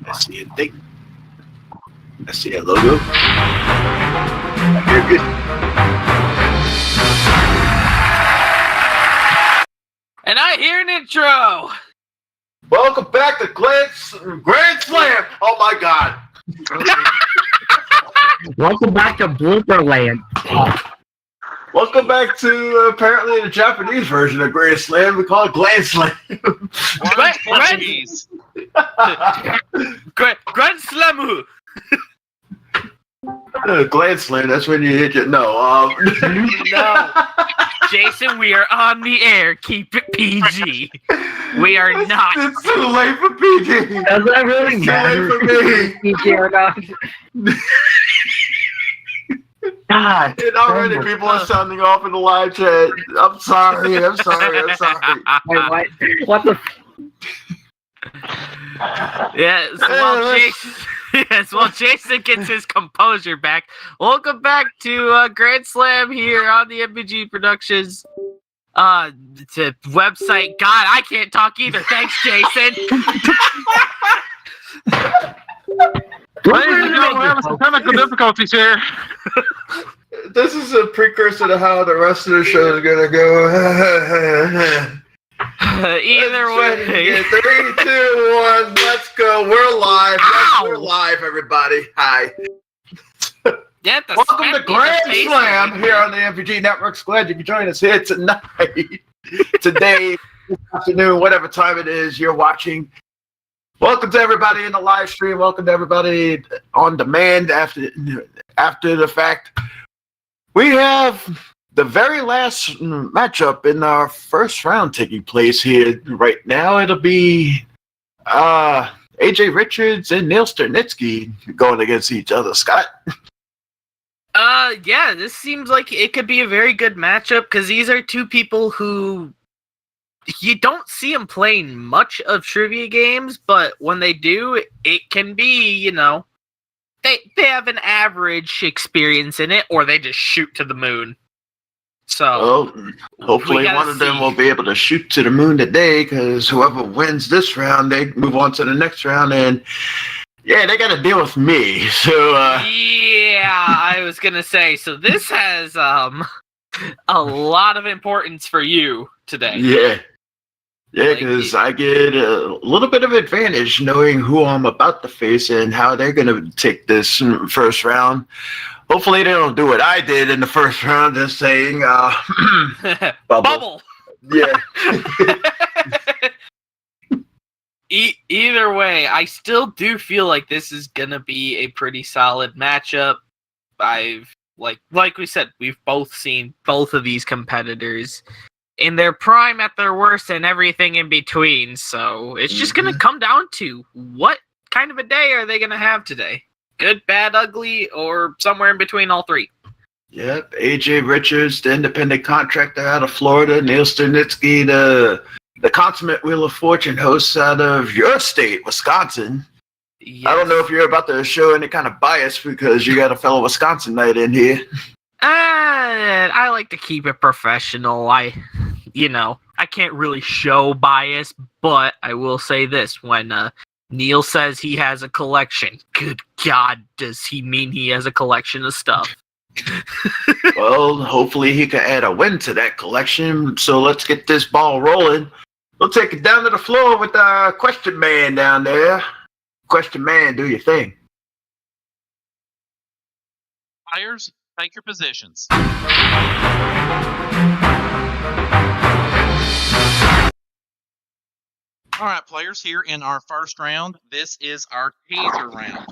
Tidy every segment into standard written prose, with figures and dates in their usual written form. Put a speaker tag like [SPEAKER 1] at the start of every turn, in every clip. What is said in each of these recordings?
[SPEAKER 1] I see a thing. I see a logo. I hear good.
[SPEAKER 2] And I hear an intro.
[SPEAKER 1] Welcome back to Grand Slam. Oh my God.
[SPEAKER 3] Welcome back to Blooper Land.
[SPEAKER 1] Welcome back to apparently the Japanese version of Grand Slam. We call it Grand Slam.
[SPEAKER 2] Grand Slamu.
[SPEAKER 1] Grand Slam. That's when you hit your no.
[SPEAKER 2] No, Jason, we are on the air. Keep it PG. We are not.
[SPEAKER 1] It's too late for PG.
[SPEAKER 3] Does that really matter?
[SPEAKER 1] Too late for me.
[SPEAKER 3] PG or not? God.
[SPEAKER 1] And already people are sounding off in the live chat. I'm sorry.
[SPEAKER 3] Wait, what? What the?
[SPEAKER 2] Yes, well, Jason gets his composure back. Welcome back to Grand Slam here on the MVG Productions to website. God, I can't talk either. Thanks, Jason.
[SPEAKER 4] Ladies and gentlemen, we're having some technical difficulties here.
[SPEAKER 1] This is a precursor to how the rest of the show is gonna go.
[SPEAKER 2] Either way.
[SPEAKER 1] 3, 2, 1, let's go. We're live. Yes, we're live, everybody. Hi. Welcome to Grand Slam here on the MVG Networks. Glad you could join us here tonight, today, this afternoon, whatever time it is you're watching. Welcome to everybody in the live stream. Welcome to everybody on demand after the fact. We have the very last matchup in our first round taking place here right now. It'll be AJ Richards and Neil Sternitzky going against each other. Scott?
[SPEAKER 2] Yeah, this seems like it could be a very good matchup because these are two people who you don't see them playing much of trivia games, but when they do, it can be, they have an average experience in it, or they just shoot to the moon. So,
[SPEAKER 1] hopefully one of them will be able to shoot to the moon today, because whoever wins this round, they move on to the next round, and yeah, they got to deal with me. So,
[SPEAKER 2] yeah, I was gonna say. So this has a lot of importance for you today.
[SPEAKER 1] Yeah, because I get a little bit of advantage knowing who I'm about to face and how they're gonna take this first round. Hopefully they don't do what I did in the first round, just saying bubble. Yeah.
[SPEAKER 2] Either way, I still do feel like this is gonna be a pretty solid matchup. I've like we said, we've both seen both of these competitors in their prime, at their worst, and everything in between. So it's just gonna come down to what kind of a day are they gonna have today? Good, bad, ugly, or somewhere in between all three.
[SPEAKER 1] Yep, AJ Richards, the independent contractor out of Florida, Neil Sternitzky, the consummate Wheel of Fortune host out of your state, Wisconsin. Yes. I don't know if you're about to show any kind of bias because you got a fellow Wisconsinite in here.
[SPEAKER 2] I like to keep it professional. I can't really show bias, but I will say this. When Neil says he has a collection, good God, does he mean he has a collection of stuff?
[SPEAKER 1] Well, hopefully he can add a win to that collection. So let's get this ball rolling. We'll take it down to the floor with Question Man down there. Question Man, do your thing.
[SPEAKER 4] Players, take your positions. All right, players, here in our first round, this is our teaser round.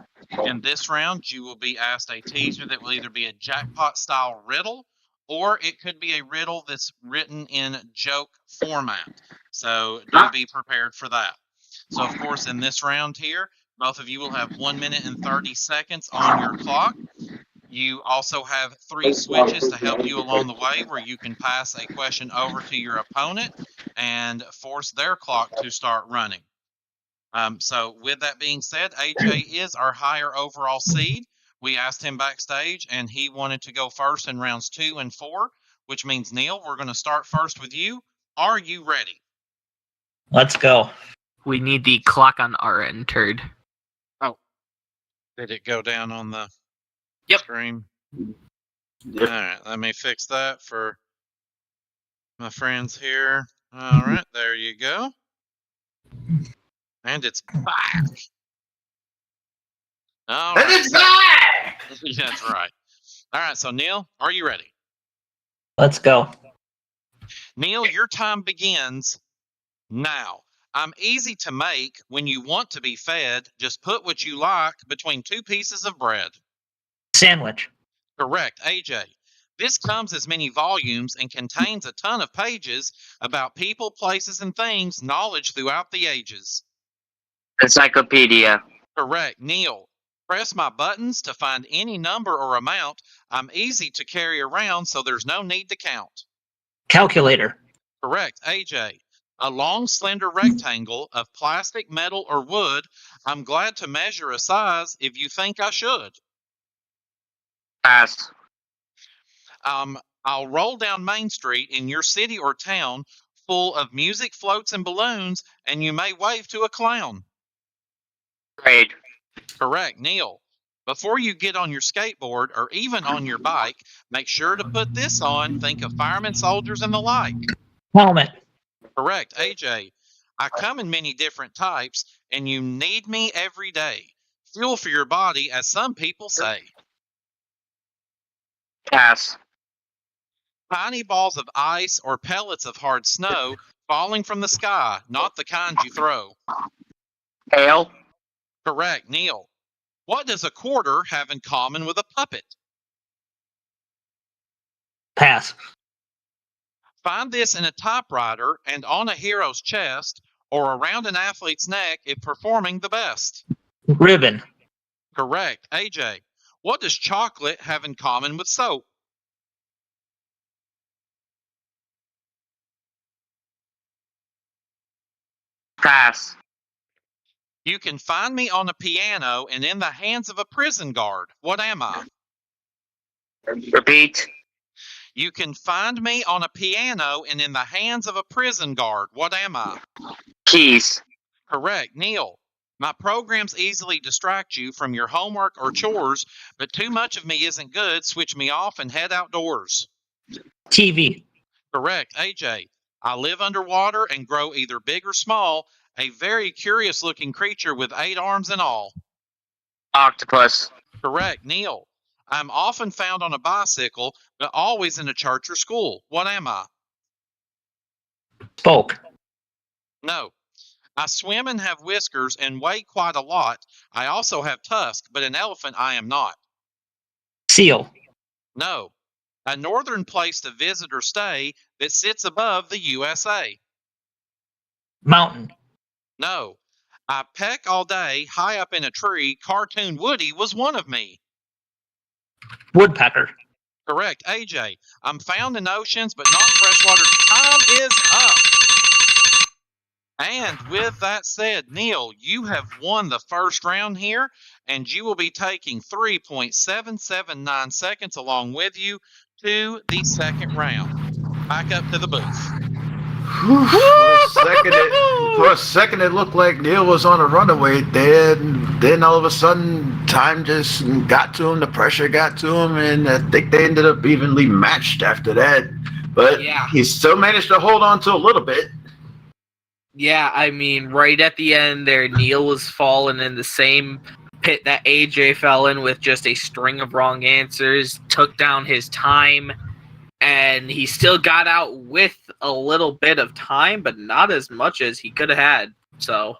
[SPEAKER 4] In this round, you will be asked a teaser that will either be a jackpot-style riddle, or it could be a riddle that's written in joke format. So do be prepared for that. So, of course, in this round here, both of you will have 1 minute and 30 seconds on your clock. You also have 3 switches to help you along the way where you can pass a question over to your opponent and force their clock to start running. So with that being said, AJ is our higher overall seed. We asked him backstage, and he wanted to go first in rounds 2 and 4, which means, Neil, we're going to start first with you. Are you ready?
[SPEAKER 3] Let's go.
[SPEAKER 2] We need the clock on our end, turd.
[SPEAKER 4] Did it go down on the
[SPEAKER 2] Yep.
[SPEAKER 4] stream?
[SPEAKER 1] Yep.
[SPEAKER 4] All right, let me fix that for my friends here. All right, there you go. And it's back. All
[SPEAKER 1] And
[SPEAKER 4] right.
[SPEAKER 1] it's back!
[SPEAKER 4] That's right. All right, so Neil, are you ready?
[SPEAKER 3] Let's go.
[SPEAKER 4] Neil, your time begins now. I'm easy to make. When you want to be fed, just put what you like between two pieces of bread.
[SPEAKER 3] Sandwich.
[SPEAKER 4] Correct, AJ. This comes as many volumes and contains a ton of pages about people, places, and things, knowledge throughout the ages.
[SPEAKER 3] Encyclopedia.
[SPEAKER 4] Correct, Neil. Press my buttons to find any number or amount. I'm easy to carry around, so there's no need to count.
[SPEAKER 3] Calculator.
[SPEAKER 4] Correct, AJ. A long, slender rectangle of plastic, metal, or wood. I'm glad to measure a size if you think I should.
[SPEAKER 3] Pass.
[SPEAKER 4] I'll roll down Main Street in your city or town full of music, floats, and balloons, and you may wave to a clown.
[SPEAKER 3] Grade.
[SPEAKER 4] Correct, Neil. Before you get on your skateboard or even on your bike, make sure to put this on. Think of firemen, soldiers, and the like.
[SPEAKER 3] Helmet.
[SPEAKER 4] Correct, AJ. I come in many different types, and you need me every day. Fuel for your body, as some people say.
[SPEAKER 3] Pass.
[SPEAKER 4] Tiny balls of ice or pellets of hard snow falling from the sky, not the kind you throw.
[SPEAKER 3] Hail.
[SPEAKER 4] Correct, Neil. What does a quarter have in common with a puppet?
[SPEAKER 3] Pass.
[SPEAKER 4] Find this in a typewriter and on a hero's chest or around an athlete's neck if performing the best.
[SPEAKER 3] Ribbon.
[SPEAKER 4] Correct, AJ. What does chocolate have in common with soap?
[SPEAKER 3] Pass.
[SPEAKER 4] You can find me on a piano and in the hands of a prison guard. What am I?
[SPEAKER 3] Repeat.
[SPEAKER 4] You can find me on a piano and in the hands of a prison guard. What am I?
[SPEAKER 3] Keys.
[SPEAKER 4] Correct, Neil. My programs easily distract you from your homework or chores, but too much of me isn't good. Switch me off and head outdoors.
[SPEAKER 3] TV.
[SPEAKER 4] Correct, AJ. I live underwater and grow either big or small, a very curious looking creature with 8 arms and all.
[SPEAKER 3] Octopus.
[SPEAKER 4] Correct, Neil. I'm often found on a bicycle, but always in a church or school. What am I?
[SPEAKER 3] Spoke.
[SPEAKER 4] No. I swim and have whiskers and weigh quite a lot. I also have tusks, but an elephant I am not.
[SPEAKER 3] Seal.
[SPEAKER 4] No. A northern place to visit or stay that sits above the USA.
[SPEAKER 3] Mountain.
[SPEAKER 4] No. I peck all day, high up in a tree. Cartoon Woody was one of me.
[SPEAKER 3] Woodpecker.
[SPEAKER 4] Correct, AJ. I'm found in oceans, but not freshwater. Time is up. And with that said, Neil, you have won the first round here, and you will be taking 3.779 seconds along with you to the second round. Back up to the booth.
[SPEAKER 1] For a second, it looked like Neil was on a runaway there. Then all of a sudden, time just got to him. The pressure got to him, and I think they ended up evenly matched after that. But
[SPEAKER 2] Yeah.
[SPEAKER 1] he still managed to hold on to a little bit.
[SPEAKER 2] Yeah, I mean, right at the end there, Neil was falling in the same pit that AJ fell in with just a string of wrong answers, took down his time, and he still got out with a little bit of time, but not as much as he could have had. So,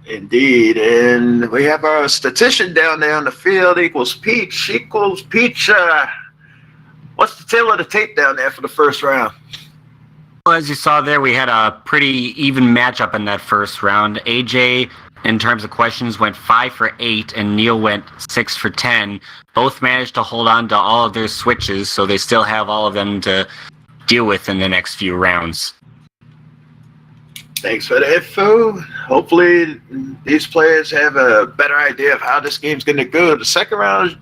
[SPEAKER 1] Indeed, and we have our statistician down there on the field equals Peach. What's the tail of the tape down there for the first round?
[SPEAKER 5] Well, as you saw there, we had a pretty even matchup in that first round. AJ, in terms of questions, went 5 for 8, and Neil went 6 for 10. Both managed to hold on to all of their switches, so they still have all of them to deal with in the next few rounds.
[SPEAKER 1] Thanks for the info. Hopefully, these players have a better idea of how this game's going to go. The second round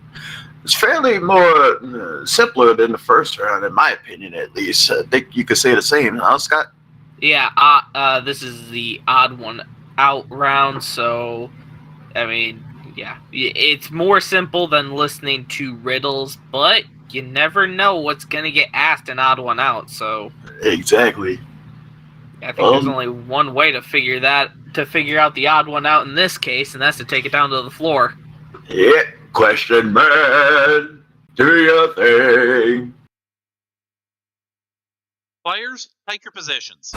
[SPEAKER 1] is fairly more simpler than the first round, in my opinion, at least. I think you could say the same, huh, Scott?
[SPEAKER 2] yeah, this is the odd one out round, so, I mean, Yeah, it's more simple than listening to riddles, but you never know what's gonna get asked an odd one out. So
[SPEAKER 1] Exactly.
[SPEAKER 2] I think there's only one way to figure out the odd one out in this case, and that's to take it down to the floor.
[SPEAKER 1] Yeah, question man, do your thing.
[SPEAKER 4] Players, take your positions.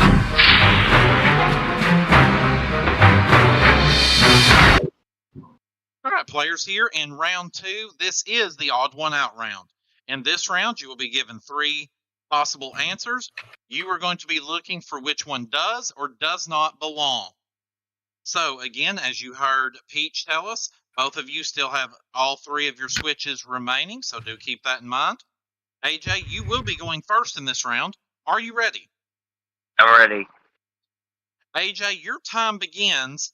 [SPEAKER 4] All right, players, here in round 2, this is the odd one out round. In this round, you will be given 3 possible answers. You are going to be looking for which one does or does not belong. So, again, as you heard Peach tell us, both of you still have all 3 of your switches remaining, so do keep that in mind. AJ, you will be going first in this round. Are you ready?
[SPEAKER 5] I'm ready.
[SPEAKER 4] AJ, your time begins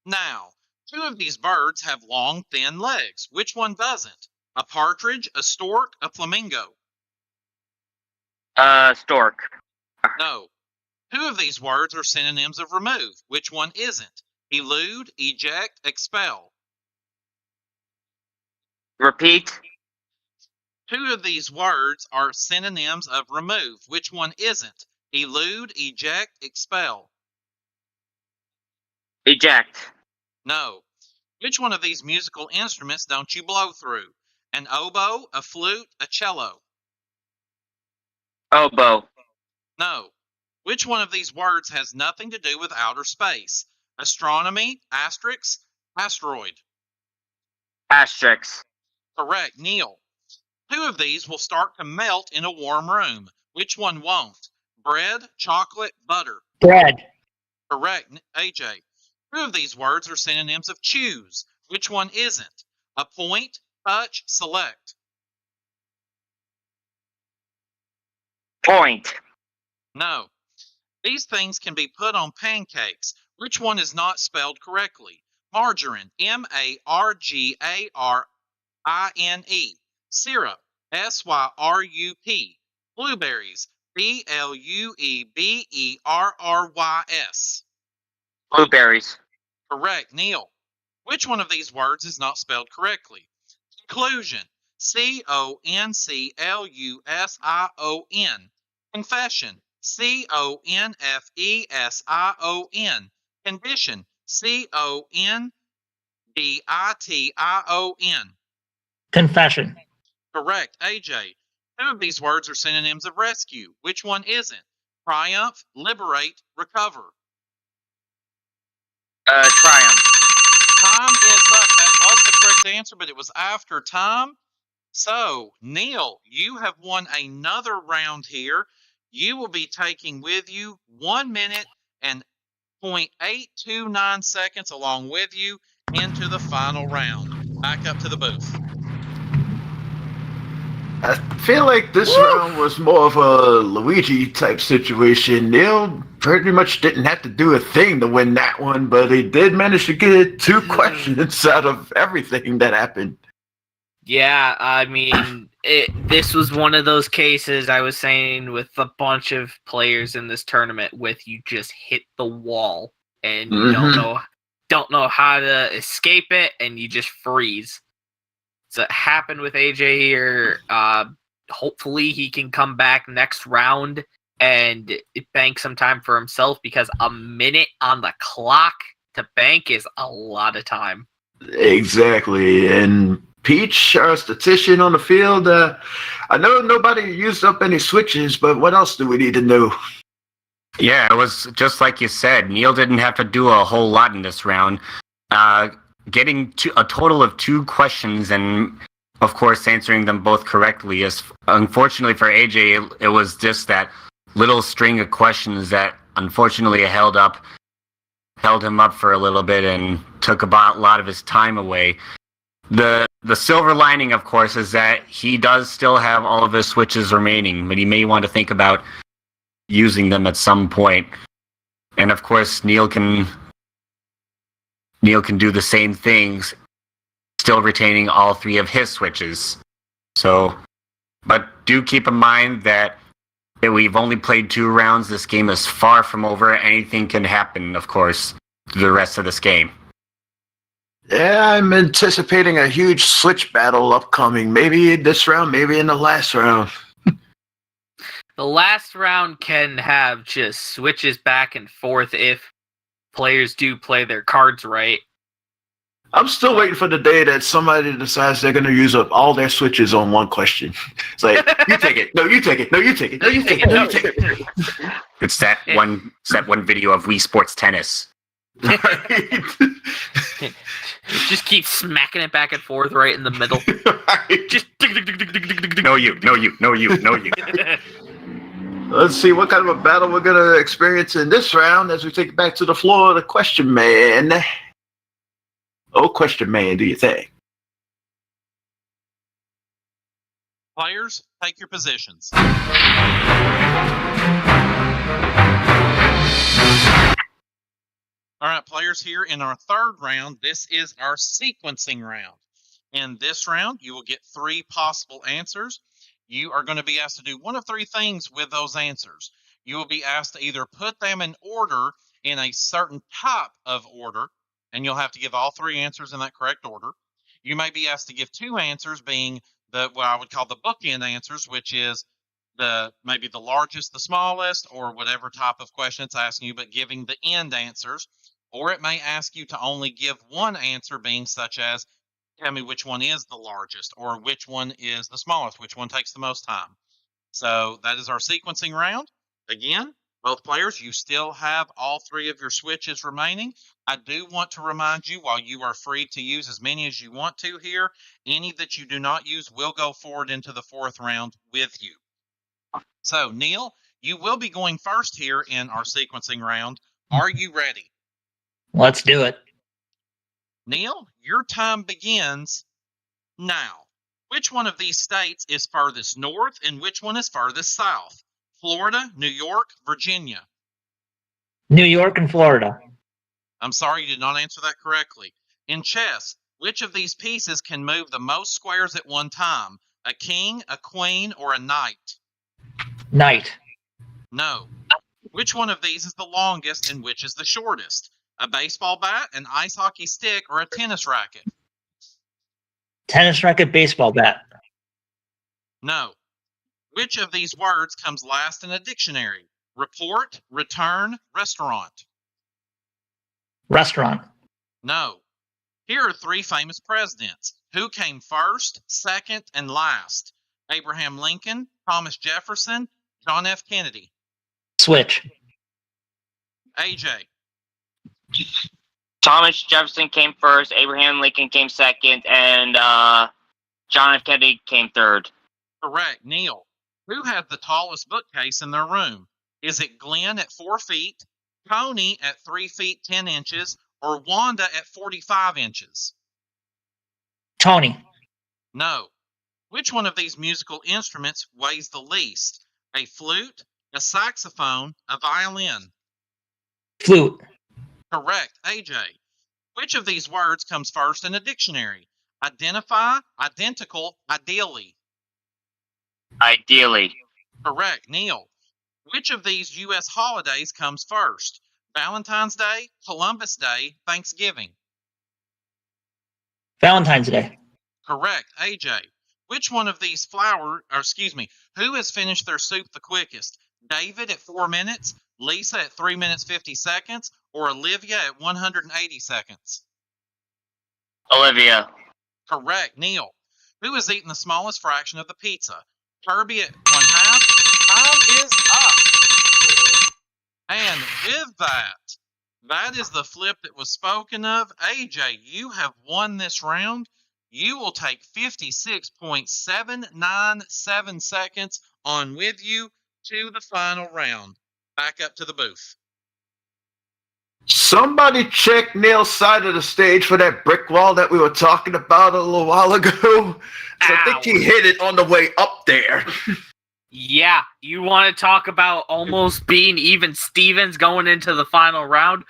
[SPEAKER 4] now. 2 of these birds have long, thin legs. Which one doesn't? A partridge, a stork, a flamingo?
[SPEAKER 5] Stork.
[SPEAKER 4] No. 2 of these words are synonyms of remove. Which one isn't? Elude, eject, expel.
[SPEAKER 5] Repeat.
[SPEAKER 4] 2 of these words are synonyms of remove. Which one isn't? Elude, eject, expel.
[SPEAKER 5] Eject.
[SPEAKER 4] No. Which one of these musical instruments don't you blow through? An oboe, a flute, a cello?
[SPEAKER 5] Oboe.
[SPEAKER 4] No. Which one of these words has nothing to do with outer space? Astronomy, asterisk, asteroid?
[SPEAKER 5] Asterisk.
[SPEAKER 4] Correct. Neil. 2 of these will start to melt in a warm room. Which one won't? Bread, chocolate, butter?
[SPEAKER 3] Bread.
[SPEAKER 4] Correct. AJ. 2 of these words are synonyms of choose. Which one isn't? Appoint, touch, select?
[SPEAKER 5] Point.
[SPEAKER 4] No. These things can be put on pancakes. Which one is not spelled correctly? Margarine, M-A-R-G-A-R-I-N-E. Syrup, S-Y-R-U-P. Blueberries, B-L-U-E-B-E-R-R-Y-S.
[SPEAKER 5] Blueberries.
[SPEAKER 4] Correct. Neil. Which one of these words is not spelled correctly? Conclusion, C-O-N-C-L-U-S-I-O-N. Confession, C-O-N-F-E-S-I-O-N. Condition, C-O-N-D-I-T-I-O-N.
[SPEAKER 3] Confession.
[SPEAKER 4] Correct. AJ. 2 of these words are synonyms of rescue. Which one isn't? Triumph, liberate, recover.
[SPEAKER 5] Triumph.
[SPEAKER 4] Time is up. That was the correct answer, but it was after time. So, Neil, you have won another round here. You will be taking with you 1 minute and 0.829 seconds along with you into the final round. Back up to the booth.
[SPEAKER 1] I feel like this round was more of a Luigi type situation. Neil pretty much didn't have to do a thing to win that one, but he did manage to get 2 questions out of everything that happened.
[SPEAKER 2] Yeah, I mean, this was one of those cases I was saying with a bunch of players in this tournament with you just hit the wall and you don't know how to escape it and you just freeze. So it happened with AJ here. Hopefully he can come back next round and bank some time for himself because a minute on the clock to bank is a lot of time.
[SPEAKER 1] Exactly. And Peach, our statistician on the field, I know nobody used up any switches, but what else do we need to know?
[SPEAKER 5] Yeah, it was just like you said. Neil didn't have to do a whole lot in this round. Getting to a total of 2 questions and, of course, answering them both correctly is, unfortunately for AJ, it was just that little string of questions that unfortunately held him up for a little bit and took a lot of his time away. The silver lining, of course, is that he does still have all of his switches remaining, but he may want to think about using them at some point. And of course, Neil can do the same things, still retaining all 3 of his switches. So, but do keep in mind that we've only played 2 rounds. This game is far from over. Anything can happen, of course, through the rest of this game.
[SPEAKER 1] Yeah, I'm anticipating a huge switch battle upcoming. Maybe in this round, maybe in the last round.
[SPEAKER 2] The last round can have just switches back and forth if players do play their cards right.
[SPEAKER 1] I'm still waiting for the day that somebody decides they're going to use up all their switches on one question. It's like, you take it. No, you take it. No, you take it. No, you take it. No, you take it.
[SPEAKER 5] It's that one video of Wii Sports Tennis.
[SPEAKER 1] Right?
[SPEAKER 2] Just keep smacking it back and forth right in the middle.
[SPEAKER 1] Right.
[SPEAKER 2] Just
[SPEAKER 5] No you.
[SPEAKER 1] Let's see what kind of a battle we're going to experience in this round as we take it back to the floor of the question man. Oh, question man, do you think?
[SPEAKER 4] Players, take your positions. All right, players, here in our third round, this is our sequencing round. In this round, you will get 3 possible answers. You are going to be asked to do one of 3 things with those answers. You will be asked to either put them in order in a certain type of order, and you'll have to give all 3 answers in that correct order. You may be asked to give 2 answers, being what I would call the bookend answers, which is maybe the largest, the smallest, or whatever type of question it's asking you, but giving the end answers. Or it may ask you to only give 1 answer, being such as, tell me which one is the largest, or which one is the smallest, which one takes the most time. So that is our sequencing round. Again, both players, you still have all 3 of your switches remaining. I do want to remind you, while you are free to use as many as you want to here, any that you do not use will go forward into the 4th round with you. So, Neil, you will be going first here in our sequencing round. Are you ready?
[SPEAKER 3] Let's do it.
[SPEAKER 4] Neil, your time begins now. Which one of these states is furthest north and which one is furthest south? Florida, New York, Virginia.
[SPEAKER 3] New York and Florida.
[SPEAKER 4] I'm sorry, you did not answer that correctly. In chess, which of these pieces can move the most squares at one time? A king, a queen, or a knight?
[SPEAKER 3] Knight.
[SPEAKER 4] No. Which one of these is the longest and which is the shortest? A baseball bat, an ice hockey stick, or a tennis racket?
[SPEAKER 3] Tennis racket, baseball bat.
[SPEAKER 4] No. Which of these words comes last in a dictionary? Report, return, restaurant?
[SPEAKER 3] Restaurant.
[SPEAKER 4] No. Here are 3 famous presidents. Who came first, second, and last? Abraham Lincoln, Thomas Jefferson, John F. Kennedy.
[SPEAKER 3] Switch.
[SPEAKER 4] AJ.
[SPEAKER 6] Thomas Jefferson came first, Abraham Lincoln came second, and John F. Kennedy came third.
[SPEAKER 4] Correct. Neil. Who has the tallest bookcase in their room? Is it Glenn at 4 feet, Tony at 3 feet 10 inches, or Wanda at 45 inches?
[SPEAKER 3] Tony.
[SPEAKER 4] No. Which one of these musical instruments weighs the least? A flute, a saxophone, a violin?
[SPEAKER 3] Flute.
[SPEAKER 4] Correct. AJ. Which of these words comes first in a dictionary? Identify, identical, ideally?
[SPEAKER 6] Ideally.
[SPEAKER 4] Correct. Neil. Which of these U.S. holidays comes first? Valentine's Day, Columbus Day, Thanksgiving?
[SPEAKER 3] Valentine's Day.
[SPEAKER 4] Correct. AJ. Which one of these who has finished their soup the quickest? David at 4 minutes, Lisa at 3 minutes 50 seconds, or Olivia at 180 seconds?
[SPEAKER 6] Olivia.
[SPEAKER 4] Correct. Neil. Who has eaten the smallest fraction of the pizza? Kirby at 1/2. Time is up. And with that is the flip that was spoken of. AJ, you have won this round. You will take 56.797 seconds on with you to the final round. Back up to the booth.
[SPEAKER 1] Somebody check Neil's side of the stage for that brick wall that we were talking about a little while ago. I think he hit it on the way up there.
[SPEAKER 2] Yeah, you want to talk about almost being even Stevens going into the final round?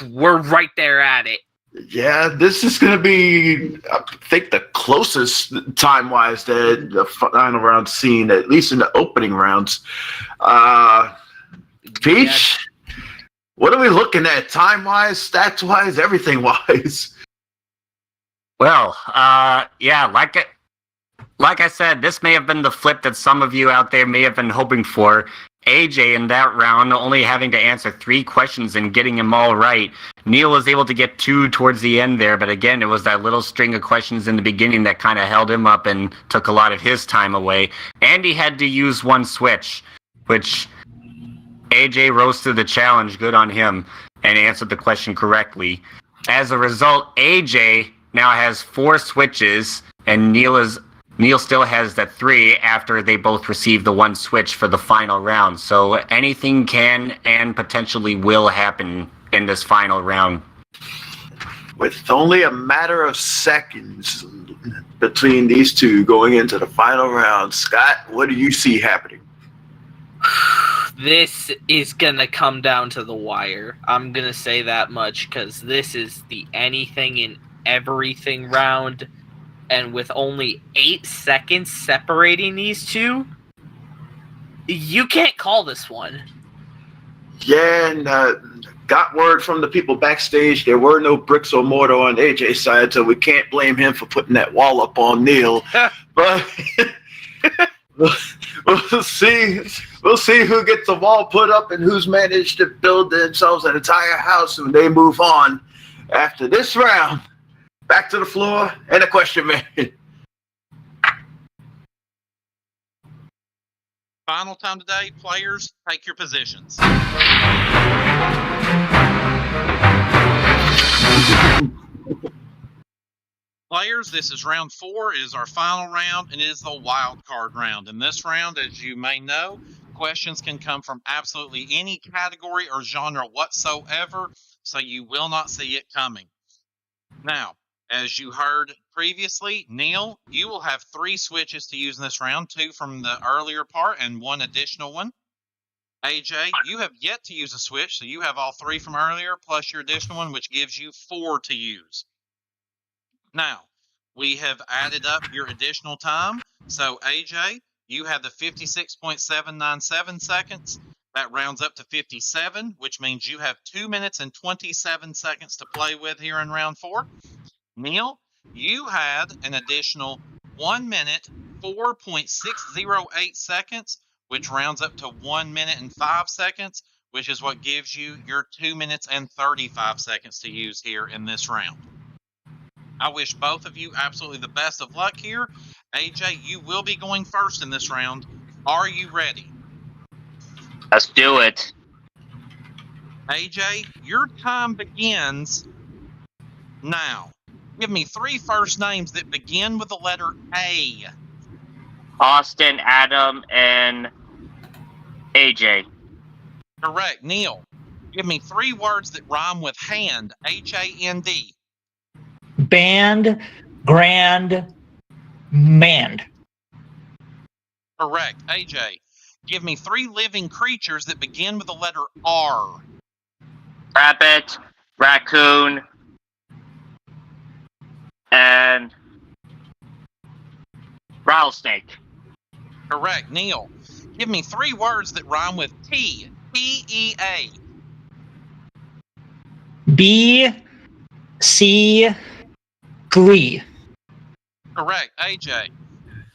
[SPEAKER 2] We're right there at it.
[SPEAKER 1] Yeah, this is going to be, I think, the closest time-wise that the final round seen, at least in the opening rounds. Peach, what are we looking at time-wise, stats-wise, everything-wise?
[SPEAKER 5] Well, yeah, like I said, this may have been the flip that some of you out there may have been hoping for. AJ in that round only having to answer 3 questions and getting them all right. Neil was able to get 2 towards the end there, but again, it was that little string of questions in the beginning that kind of held him up and took a lot of his time away. Andy had to use 1 switch, which AJ rose to the challenge, good on him, and answered the question correctly. As a result, AJ now has 4 switches, and Neil still has that 3 after they both receive the 1 switch for the final round. So anything can and potentially will happen in this final round.
[SPEAKER 1] With only a matter of seconds between these two going into the final round, Scott, what do you see happening?
[SPEAKER 2] This is going to come down to the wire. I'm going to say that much because this is the anything and everything round. And with only 8 seconds separating these two, you can't call this one.
[SPEAKER 1] Yeah, and got word from the people backstage there were no bricks or mortar on AJ's side, so we can't blame him for putting that wall up on Neil. But we'll see. We'll see who gets the wall put up and who's managed to build themselves an entire house when they move on after this round. Back to the floor and a question, man.
[SPEAKER 4] Final time today, players, take your positions. Players, this is round 4. It is our final round, and it is the wild card round. In this round, as you may know, questions can come from absolutely any category or genre whatsoever, so you will not see it coming. Now, as you heard previously, Neil, you will have 3 switches to use in this round, 2 from the earlier part and 1 additional one. AJ, you have yet to use a switch, so you have all 3 from earlier plus your additional one, which gives you 4 to use. Now, we have added up your additional time. So, AJ, you have the 56.797 seconds. That rounds up to 57, which means you have 2 minutes and 27 seconds to play with here in round 4. Neil, you had an additional 1 minute, 4.608 seconds, which rounds up to 1 minute and 5 seconds, which is what gives you your 2 minutes and 35 seconds to use here in this round. I wish both of you absolutely the best of luck here. AJ, you will be going first in this round. Are you ready?
[SPEAKER 6] Let's do it.
[SPEAKER 4] AJ, your time begins now. Give me 3 first names that begin with the letter A.
[SPEAKER 6] Austin, Adam, and AJ.
[SPEAKER 4] Correct. Neil, give me 3 words that rhyme with hand. H-A-N-D.
[SPEAKER 3] Band, grand, mand.
[SPEAKER 4] Correct. AJ, give me 3 living creatures that begin with the letter R.
[SPEAKER 6] Rabbit, raccoon, and rattlesnake.
[SPEAKER 4] Correct. Neil, give me 3 words that rhyme with T. T-E-A.
[SPEAKER 3] B, C, glee.
[SPEAKER 4] Correct. AJ,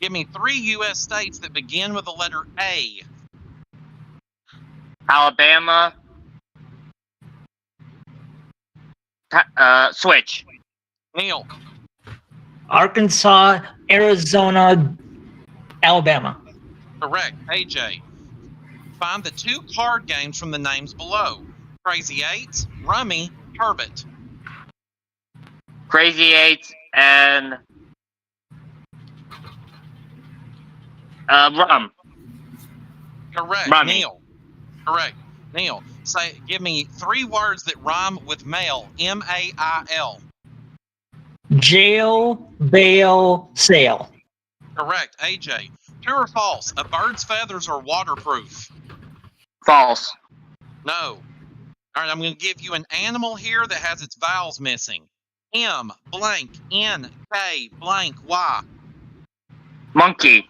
[SPEAKER 4] give me 3 U.S. states that begin with the letter A.
[SPEAKER 6] Alabama, switch.
[SPEAKER 4] Neil,
[SPEAKER 3] Arkansas, Arizona, Alabama.
[SPEAKER 4] correct. AJ, find the 2 card games from the names below. Crazy Eights, Rummy, Turbot.
[SPEAKER 6] Crazy Eights, and rum.
[SPEAKER 4] Correct.
[SPEAKER 6] Rummy.
[SPEAKER 4] Neil. Correct. Neil, give me 3 words that rhyme with mail. M-A-I-L.
[SPEAKER 3] Jail, bail, sail.
[SPEAKER 4] Correct. AJ, true or false? A bird's feathers are waterproof.
[SPEAKER 6] False.
[SPEAKER 4] No. All right, I'm going to give you an animal here that has its vowels missing. M, blank, N, K, blank, Y.
[SPEAKER 6] Monkey.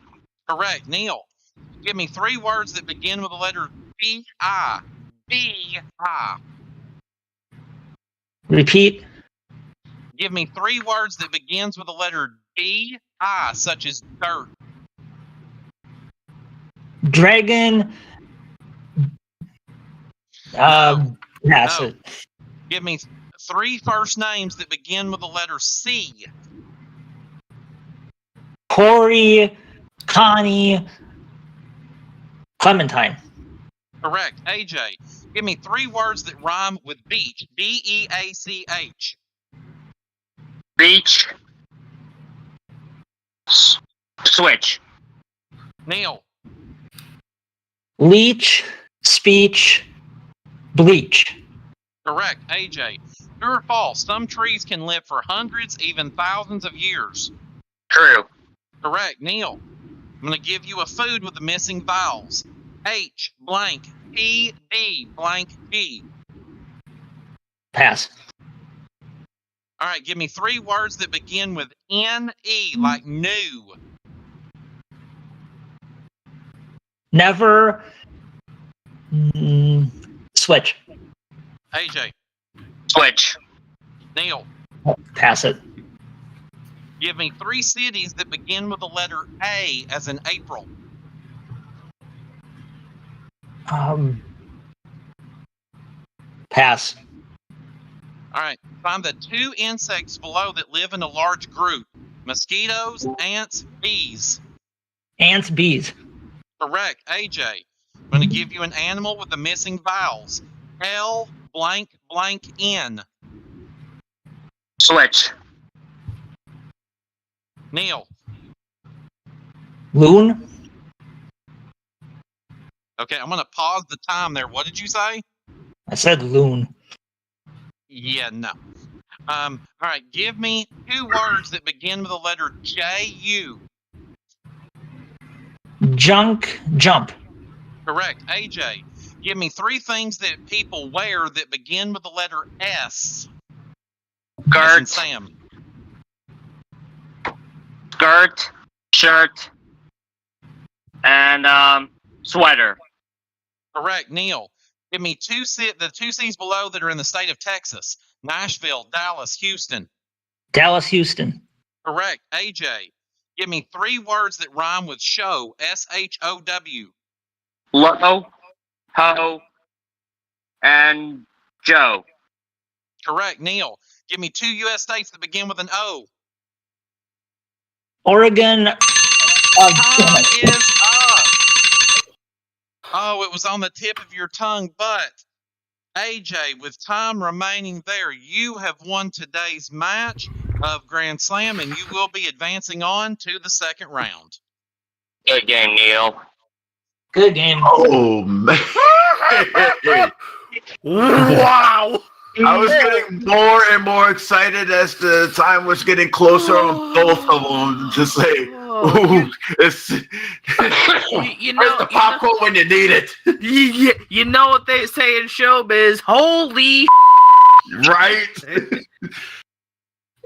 [SPEAKER 4] Correct. Neil, give me 3 words that begin with the letter B-I. B-I.
[SPEAKER 3] Repeat.
[SPEAKER 4] Give me 3 words that begins with the letter D-I, such as dirt.
[SPEAKER 3] Dragon. Pass
[SPEAKER 4] No.
[SPEAKER 3] it.
[SPEAKER 4] Give me 3 first names that begin with the letter C.
[SPEAKER 3] Corey, Connie, Clementine.
[SPEAKER 4] Correct. AJ, give me 3 words that rhyme with beach. B-E-A-C-H.
[SPEAKER 6] Beach. Switch.
[SPEAKER 4] Neil.
[SPEAKER 3] Leech, speech, bleach.
[SPEAKER 4] Correct. AJ, true or false? Some trees can live for hundreds, even thousands of years.
[SPEAKER 6] True.
[SPEAKER 4] Correct. Neil, I'm going to give you a food with the missing vowels. H blank P D blank G.
[SPEAKER 3] Pass.
[SPEAKER 4] All right, give me 3 words that begin with N-E, like new.
[SPEAKER 3] Never. Switch.
[SPEAKER 4] AJ,
[SPEAKER 6] Switch.
[SPEAKER 4] Neil,
[SPEAKER 3] Pass it.
[SPEAKER 4] give me 3 cities that begin with the letter A, as in April.
[SPEAKER 3] Pass.
[SPEAKER 4] All right, find the 2 insects below that live in a large group. Mosquitoes, ants, bees.
[SPEAKER 3] Ants, bees.
[SPEAKER 4] Correct. AJ, I'm going to give you an animal with the missing vowels. L blank blank N.
[SPEAKER 6] Switch.
[SPEAKER 4] Neil.
[SPEAKER 3] Loon.
[SPEAKER 4] Okay, I'm going to pause the time there. What did you say?
[SPEAKER 3] I said loon.
[SPEAKER 4] Yeah, no. All right, give me 2 words that begin with the letter J-U.
[SPEAKER 3] Junk, jump.
[SPEAKER 4] Correct. AJ, give me 3 things that people wear that begin with the letter S. As in
[SPEAKER 6] Skirt.
[SPEAKER 4] Sam.
[SPEAKER 6] Skirt. Shirt. And sweater.
[SPEAKER 4] Correct. Neil, give me the 2 cities below that are in the state of Texas. Nashville, Dallas, Houston.
[SPEAKER 3] Dallas, Houston.
[SPEAKER 4] Correct. AJ, give me 3 words that rhyme with show. S-H-O-W.
[SPEAKER 6] Low. Ho. And Joe.
[SPEAKER 4] Correct. Neil, give me 2 U.S. states that begin with an O.
[SPEAKER 3] Oregon.
[SPEAKER 4] Time is up. Oh, it was on the tip of your tongue, but AJ, with time remaining there, you have won today's match of Grand Slam, and you will be advancing on to the second round.
[SPEAKER 6] Good game, Neil.
[SPEAKER 3] Good game.
[SPEAKER 1] Oh man!
[SPEAKER 2] Wow.
[SPEAKER 1] I was getting more and more excited as the time was getting closer on both of them. Just say, ooh, it's
[SPEAKER 2] You
[SPEAKER 1] where's the popcorn when you need it,
[SPEAKER 2] you know what they say in showbiz? Holy
[SPEAKER 1] right?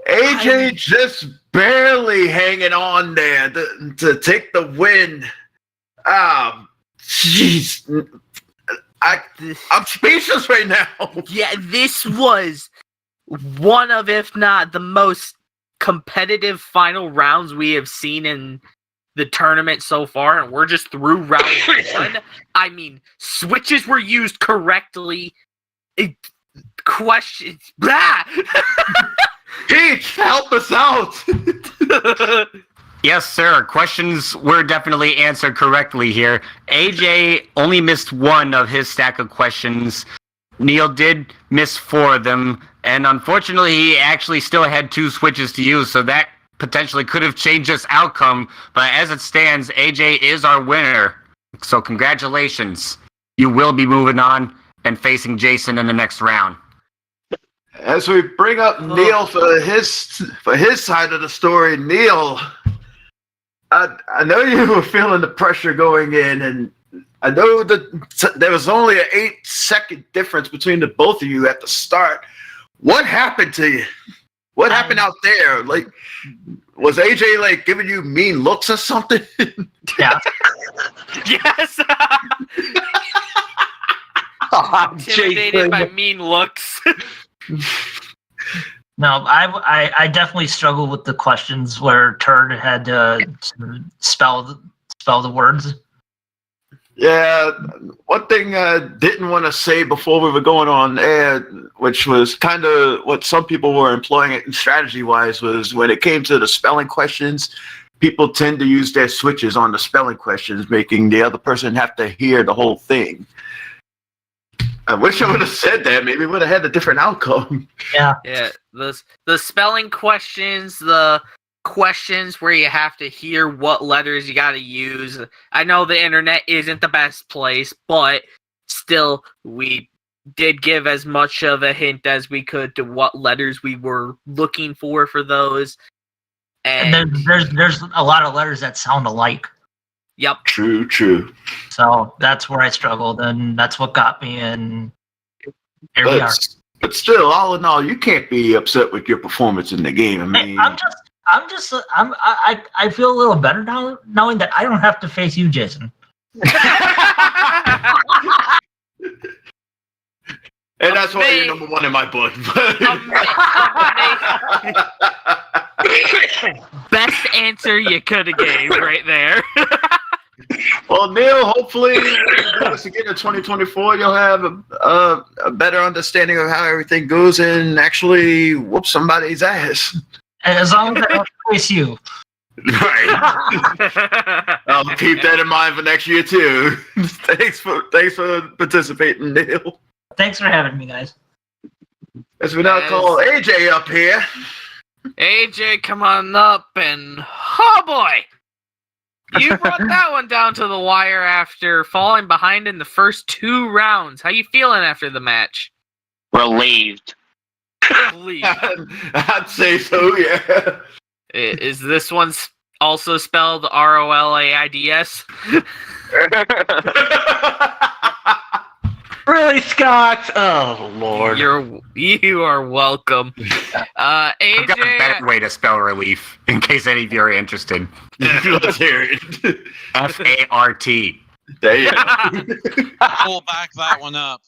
[SPEAKER 1] AJ just barely hanging on there to take the win. Jeez. I'm speechless right now.
[SPEAKER 2] Yeah, this was one of, if not the most competitive final rounds we have seen in the tournament so far, and we're just through round 1. I mean, switches were used correctly. Questions. Blah!
[SPEAKER 1] Peach, help us out.
[SPEAKER 5] Yes, sir. Questions were definitely answered correctly here. AJ only missed 1 of his stack of questions. Neil did miss 4 of them. And unfortunately, he actually still had 2 switches to use, so that potentially could have changed this outcome. But as it stands, AJ is our winner. So congratulations. You will be moving on and facing Jason in the next round.
[SPEAKER 1] As we bring up Neil for his side of the story, Neil, I know you were feeling the pressure going in, and I know that there was only an 8-second difference between the both of you at the start. What happened to you? What happened out there? Like, was AJ like giving you mean looks or something?
[SPEAKER 3] Yeah.
[SPEAKER 2] Yes! Intimidated by mean looks.
[SPEAKER 3] No, I definitely struggled with the questions where Turd had to spell the words.
[SPEAKER 1] Yeah, one thing I didn't want to say before we were going on air, which was kind of what some people were employing it strategy-wise, was when it came to the spelling questions, people tend to use their switches on the spelling questions, making the other person have to hear the whole thing. I wish I would have said that. Maybe we would have had a different outcome.
[SPEAKER 3] Yeah.
[SPEAKER 2] Yeah, the spelling questions, the questions where you have to hear what letters you got to use. I know the internet isn't the best place, but still, we did give as much of a hint as we could to what letters we were looking for those.
[SPEAKER 3] And there's a lot of letters that sound alike.
[SPEAKER 2] Yep.
[SPEAKER 1] True.
[SPEAKER 3] So that's where I struggled, and that's what got me. And here we are.
[SPEAKER 1] But still, all in all, you can't be upset with your performance in the game. I mean,
[SPEAKER 3] I feel a little better now knowing that I don't have to face you, Jason.
[SPEAKER 1] And that's why you're number one in my book.
[SPEAKER 2] Best answer you could have gave right there.
[SPEAKER 1] Well, Neil, hopefully, once again in 2024, you'll have a better understanding of how everything goes and actually whoop somebody's ass.
[SPEAKER 3] As long as I don't face you.
[SPEAKER 1] Right. I'll keep that in mind for next year too. Thanks for participating, Neil.
[SPEAKER 3] Thanks for having me, guys.
[SPEAKER 1] As we now call AJ up here.
[SPEAKER 2] AJ, come on up and oh boy! You brought that one down to the wire after falling behind in the first 2 rounds. How you feeling after the match?
[SPEAKER 6] Relieved.
[SPEAKER 2] Please.
[SPEAKER 1] I'd say so, yeah.
[SPEAKER 2] Is this one also spelled ROLAIDS?
[SPEAKER 7] Really, Scott? Oh, Lord.
[SPEAKER 2] You are welcome.
[SPEAKER 5] I've got a
[SPEAKER 2] AJ,
[SPEAKER 5] better way to spell relief, in case any of you are interested.
[SPEAKER 1] Let's hear it.
[SPEAKER 5] FART.
[SPEAKER 1] There you go.
[SPEAKER 4] Pull back that one up.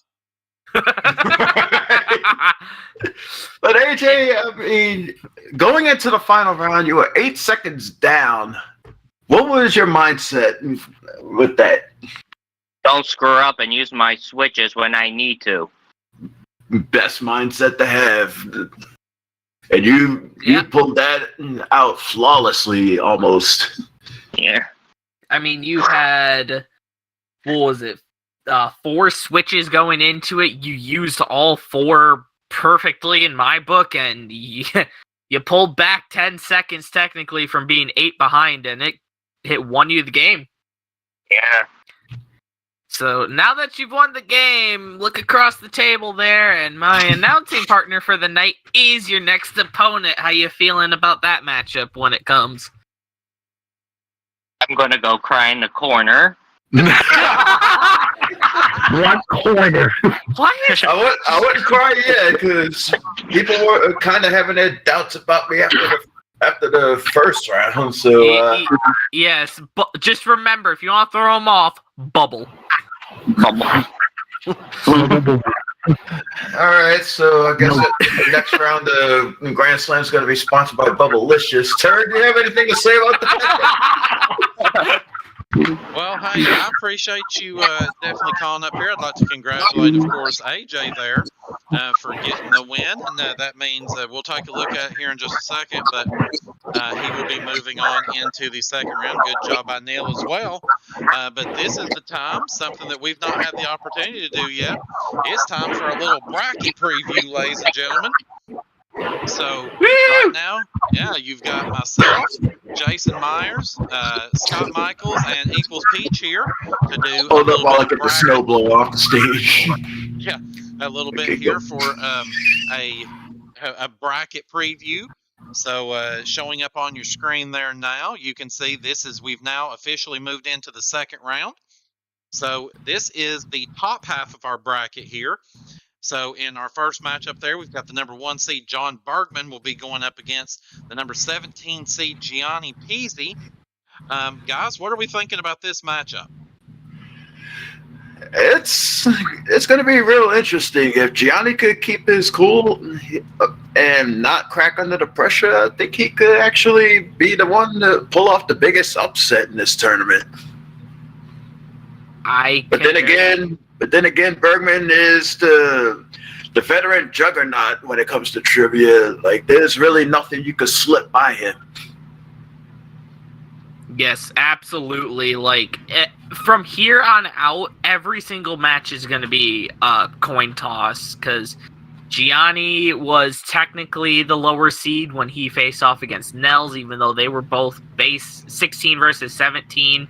[SPEAKER 1] But AJ, I mean, going into the final round, you were 8 seconds down. What was your mindset with that?
[SPEAKER 6] Don't screw up and use my switches when I need to.
[SPEAKER 1] Best mindset to have. And you pulled that out flawlessly, almost.
[SPEAKER 6] Yeah.
[SPEAKER 2] I mean, you had, what was it, 4 switches going into it. You used all 4 perfectly in my book, and you pulled back 10 seconds technically from being 8 behind, and it won you the game.
[SPEAKER 6] Yeah.
[SPEAKER 2] So now that you've won the game, look across the table there, and my announcing partner for the night is your next opponent. How you feeling about that matchup when it comes?
[SPEAKER 6] I'm gonna go cry in the corner.
[SPEAKER 7] What corner?
[SPEAKER 2] What?
[SPEAKER 1] I wouldn't cry yet because people were kind of having their doubts about me after the first round. So
[SPEAKER 2] Yes, but just remember, if you want to throw them off, bubble.
[SPEAKER 1] all right, so I guess the next round of Grand Slam is going to be sponsored by Bubblicious. Terry, do you have anything to say about that?
[SPEAKER 4] Well, hey, I appreciate you definitely calling up here. I'd like to congratulate, of course, AJ there for getting the win. And that means we'll take a look at it here in just a second, but he will be moving on into the second round. Good job by Neil as well. But this is the time, something that we've not had the opportunity to do yet. It's time for a little bracket preview, ladies and gentlemen. So right now, you've got myself, Jason Myers, Scott Michaels, and Equals Peach here to do.
[SPEAKER 1] Hold up while I get the snow blow off the stage.
[SPEAKER 4] Yeah, a little bit here for a bracket preview. So showing up on your screen there now, you can see we've now officially moved into the second round. So this is the top half of our bracket here. So in our first matchup there, we've got the number 1 seed, John Bergman, will be going up against the number 17 seed, Gianni Peasy. Guys, what are we thinking about this matchup?
[SPEAKER 1] It's going to be real interesting. If Gianni could keep his cool, and not crack under the pressure, I think he could actually be the one to pull off the biggest upset in this tournament. But then again, Bergman is the veteran juggernaut when it comes to trivia. Like, there's really nothing you could slip by him.
[SPEAKER 2] Yes, absolutely. Like, from here on out, every single match is going to be a coin toss, because Gianni was technically the lower seed when he faced off against Nels, even though they were both base 16 versus 17.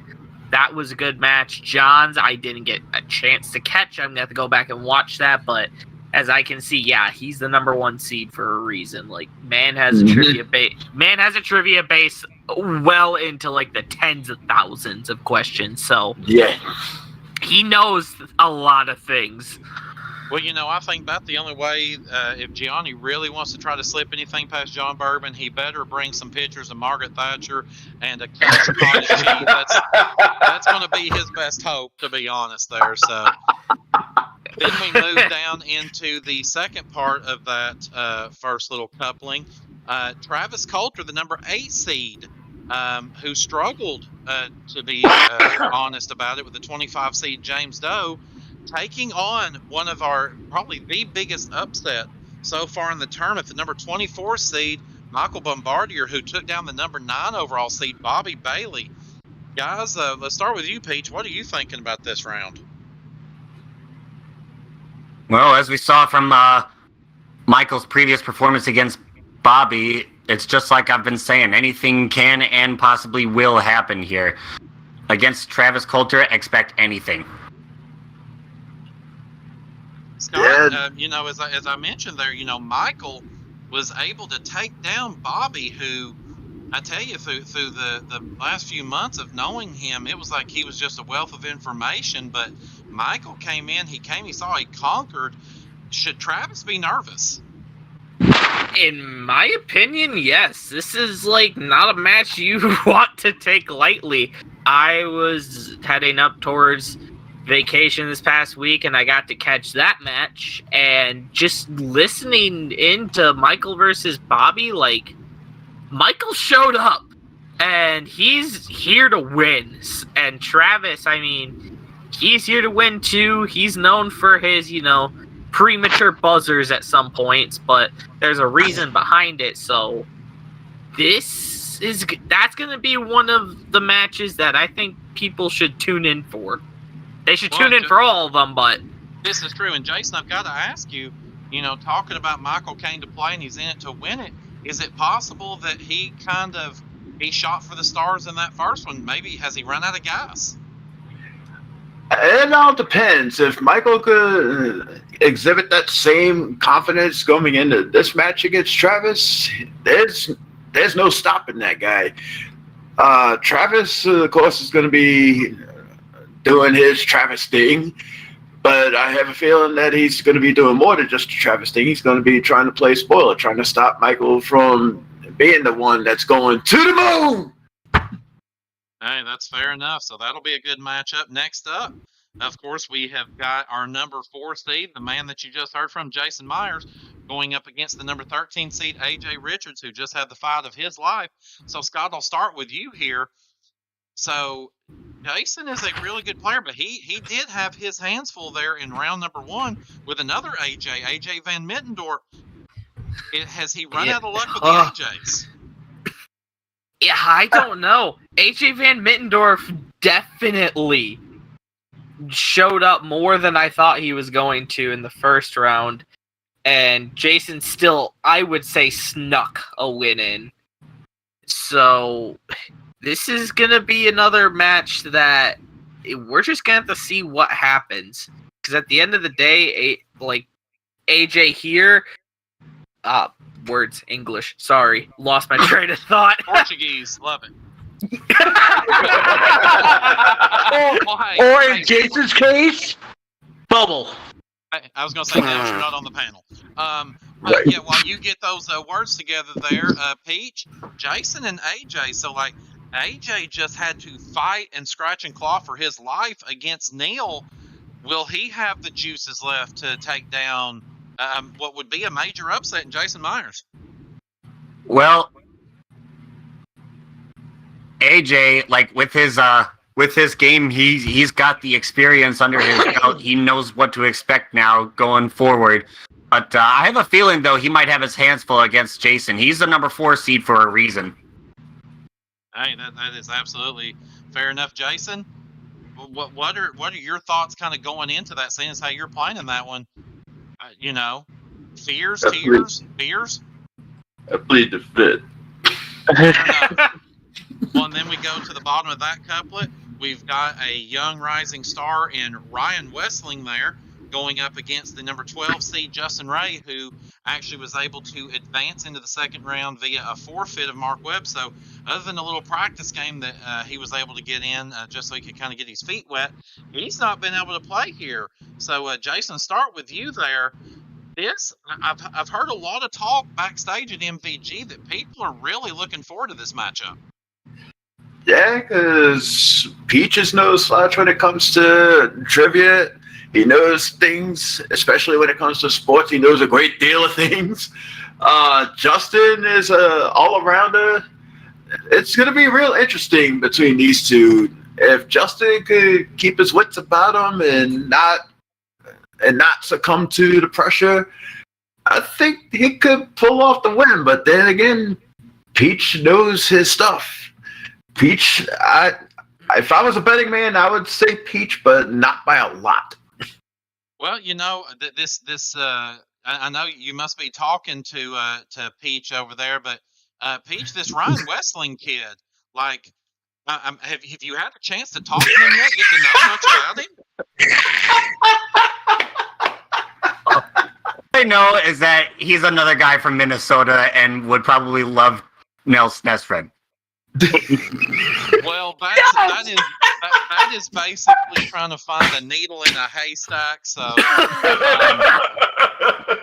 [SPEAKER 2] That was a good match. John's, I didn't get a chance to catch. I'm going to have to go back and watch that, but as I can see, yeah, he's the number one seed for a reason. Like, man has a trivia base well into like the tens of thousands of questions. So
[SPEAKER 1] yeah,
[SPEAKER 2] he knows a lot of things.
[SPEAKER 4] Well, I think about the only way, if Gianni really wants to try to slip anything past John Bourbon, he better bring some pictures of Margaret Thatcher and a kiss upon his cheek. That's going to be his best hope, to be honest there. So then we move down into the second part of that first little coupling. Travis Coulter, the number 8 seed, who struggled, to be honest about it, with the 25 seed James Doe, taking on one of our, probably the biggest upset so far in the tournament, the number 24 seed, Michael Bombardier, who took down the number 9 overall seed, Bobby Bailey. Guys, let's start with you, Peach. What are you thinking about this round?
[SPEAKER 5] Well, as we saw from Michael's previous performance against Bobby, it's just like I've been saying. Anything can and possibly will happen here. Against Travis Coulter, expect anything.
[SPEAKER 4] Scott, as I mentioned there, Michael was able to take down Bobby, who, I tell you, through the last few months of knowing him, it was like he was just a wealth of information. But Michael came in, he saw, he conquered. Should Travis be nervous?
[SPEAKER 2] In my opinion, yes. This is like not a match you want to take lightly. I was heading up towards vacation this past week, and I got to catch that match, and just listening into Michael versus Bobby, like, Michael showed up and he's here to win. And Travis, I mean, he's here to win too. He's known for his, premature buzzers at some points, but there's a reason behind it. So that's going to be one of the matches that I think people should tune in for. They should tune in for all of them, but
[SPEAKER 4] this is true. And Jason, I've got to ask you, talking about Michael came to play and he's in it to win it. Is it possible that he shot for the stars in that first one? Maybe has he run out of gas?
[SPEAKER 1] It all depends. If Michael could exhibit that same confidence going into this match against Travis, there's no stopping that guy. Travis, of course, is going to be doing his Travis thing, but I have a feeling that he's going to be doing more than just a Travis thing. He's going to be trying to play spoiler, trying to stop Michael from being the one that's going to the moon.
[SPEAKER 4] Hey, that's fair enough. So that'll be a good matchup. Next up, of course, we have got our number 4 seed, the man that you just heard from, Jason Myers, going up against the number 13 seed, AJ Richards, who just had the fight of his life. So, Scott, I'll start with you here. So Jason is a really good player, but he did have his hands full there in round number 1 with another AJ Van Mittendorf. Has he run out of luck with the AJs?
[SPEAKER 2] Yeah, I don't know. AJ Van Mittendorf definitely showed up more than I thought he was going to in the first round. And Jason still, I would say, snuck a win in. So this is going to be another match that we're just going to have to see what happens. Because at the end of the day, AJ here, English, sorry, lost my train of thought.
[SPEAKER 4] Portuguese, love it.
[SPEAKER 7] Or in Jason's case, bubble.
[SPEAKER 4] I was going to say that you're not on the panel. But yeah, while you get those words together there, Peach, Jason, and AJ. So, AJ just had to fight and scratch and claw for his life against Neil. Will he have the juices left to take down what would be a major upset in Jason Myers.
[SPEAKER 5] Well, AJ, like with his game, he's got the experience under his belt. He knows what to expect now going forward. But I have a feeling, though, he might have his hands full against Jason. He's the number 4 seed for a reason.
[SPEAKER 4] Hey, that is absolutely fair enough, Jason. What are your thoughts, kind of going into that, seeing as how you're playing in that one? Fears, tears, beers.
[SPEAKER 1] I plead the fifth.
[SPEAKER 4] Well, and then we go to the bottom of that couplet. We've got a young rising star in Ryan Westling there, going up against the number 12 seed Justin Ray, who actually was able to advance into the second round via a forfeit of Mark Webb. So other than a little practice game that he was able to get in just so he could kind of get his feet wet, he's not been able to play here. So Jason, start with you there. I've heard a lot of talk backstage at MVG that people are really looking forward to this matchup.
[SPEAKER 1] Yeah, because Peaches knows slouch when it comes to trivia. He knows things, especially when it comes to sports. He knows a great deal of things. Justin is a all-arounder. It's going to be real interesting between these two. If Justin could keep his wits about him and not succumb to the pressure, I think he could pull off the win. But then again, Peach knows his stuff. Peach, if I was a betting man, I would say Peach, but not by a lot.
[SPEAKER 4] Well, I know you must be talking to Peach over there, but Peach, this Ryan Westling kid, like, have you had a chance to talk to him yet? Get to know much about him?
[SPEAKER 5] All I know is that he's another guy from Minnesota and would probably love Neil Sternitzky.
[SPEAKER 4] Well, that is basically trying to find a needle in a haystack. So,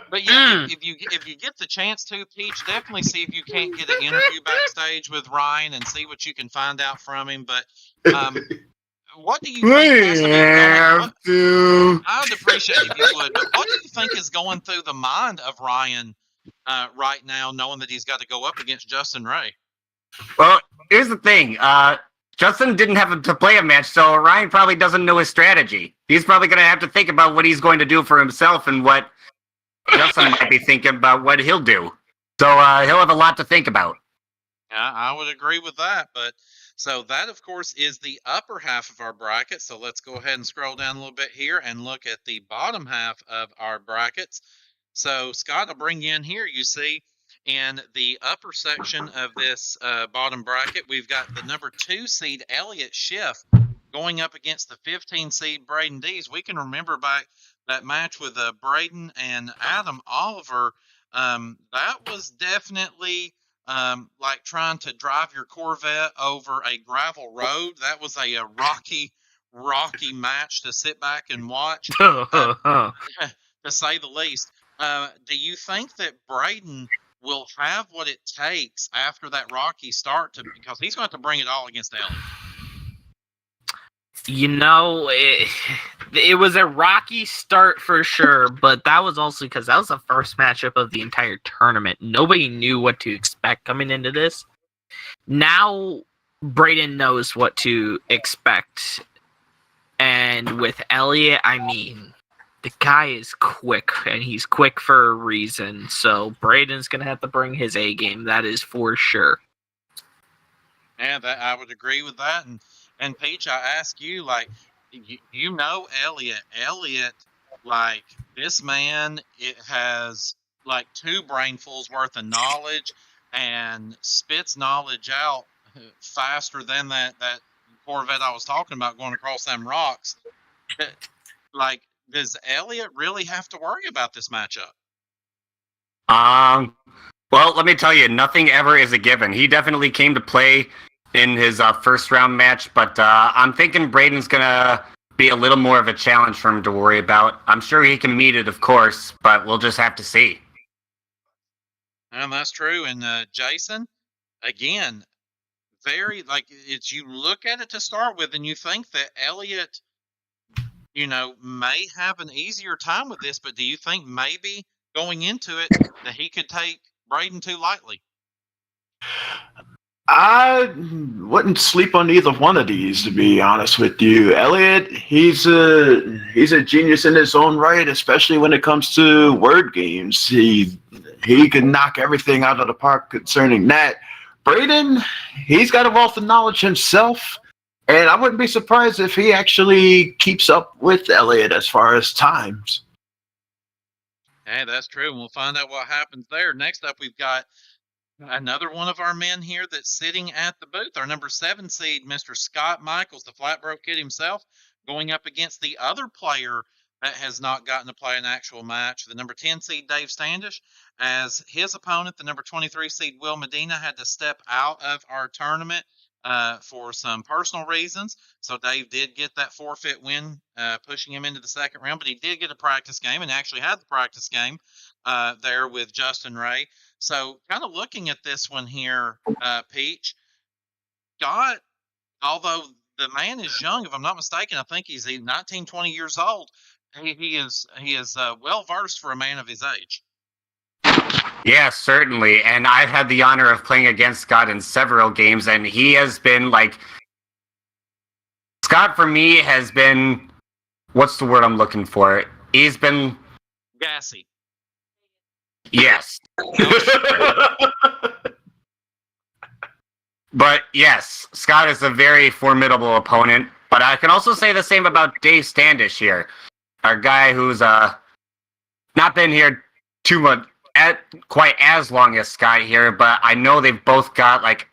[SPEAKER 4] but yeah, if you get the chance to, Peach, definitely see if you can't get an interview backstage with Ryan and see what you can find out from him. But what do you think has to be going? I'd appreciate it if you would. But what do you think is going through the mind of Ryan right now, knowing that he's got to go up against Justin Ray?
[SPEAKER 5] Well, here's the thing. Justin didn't have to play a match, so Ryan probably doesn't know his strategy. He's probably going to have to think about what he's going to do for himself and what Justin might be thinking about what he'll do. So he'll have a lot to think about.
[SPEAKER 4] Yeah, I would agree with that. But so that, of course, is the upper half of our bracket. So let's go ahead and scroll down a little bit here and look at the bottom half of our brackets. So, Scott, I'll bring you in here. You see, in the upper section of this bottom bracket, we've got the number 2 seed Elliott Schiff going up against the 15 seed Braden Dees. We can remember back that match with Braden and Adam Oliver. That was definitely like trying to drive your Corvette over a gravel road. That was a rocky match to sit back and watch, to say the least. Do you think that Braden will have what it takes after that rocky start because he's going to bring it all against Elliott?
[SPEAKER 2] It was a rocky start for sure, but that was also because that was the first matchup of the entire tournament. Nobody knew what to expect coming into this. Now, Braden knows what to expect. And with Elliott, I mean, the guy is quick, and he's quick for a reason. So Braden's going to have to bring his A game. That is for sure.
[SPEAKER 4] Yeah, I would agree with that. And Peach, I ask you, like, you know Elliott. Elliott, like, this man, it has, like, 2 brainfuls worth of knowledge and spits knowledge out faster than that Corvette I was talking about going across them rocks. Like, does Elliott really have to worry about this matchup?
[SPEAKER 5] Well, let me tell you, nothing ever is a given. He definitely came to play in his first round match, but I'm thinking Braden's going to be a little more of a challenge for him to worry about. I'm sure he can meet it, of course, but we'll just have to see.
[SPEAKER 4] And that's true. And Jason, again, very, like, it's, you look at it to start with and you think that Elliott, may have an easier time with this, but do you think maybe going into it that he could take Braden too lightly?
[SPEAKER 1] I wouldn't sleep on either one of these, to be honest with you. Elliot, he's a genius in his own right, especially when it comes to word games. He can knock everything out of the park concerning that. Braden, he's got a wealth of knowledge himself, and I wouldn't be surprised if he actually keeps up with Elliot as far as times.
[SPEAKER 4] Hey, that's true, and we'll find out what happens there. Next up, we've got another one of our men here that's sitting at the booth, our number 7 seed, Mr. Scott Michaels, the Flatbro Kid himself, going up against the other player that has not gotten to play an actual match, the number 10 seed, Dave Standish, as his opponent, the number 23 seed, Will Medina, had to step out of our tournament for some personal reasons. So Dave did get that forfeit win, pushing him into the second round, but he did get a practice game and actually had the practice game there with Justin Ray. So kind of looking at this one here, Peach, Scott, although the man is young, if I'm not mistaken, I think he's 19, 20 years old. He is well versed for a man of his age.
[SPEAKER 5] Yeah, certainly. And I've had the honor of playing against Scott in several games, and he has been Scott for me has been, what's the word I'm looking for? He's been
[SPEAKER 4] gassy.
[SPEAKER 5] Yes. But yes, Scott is a very formidable opponent. But I can also say the same about Dave Standish here, our guy who's not been here too much, quite as long as Scott here. But I know they've both got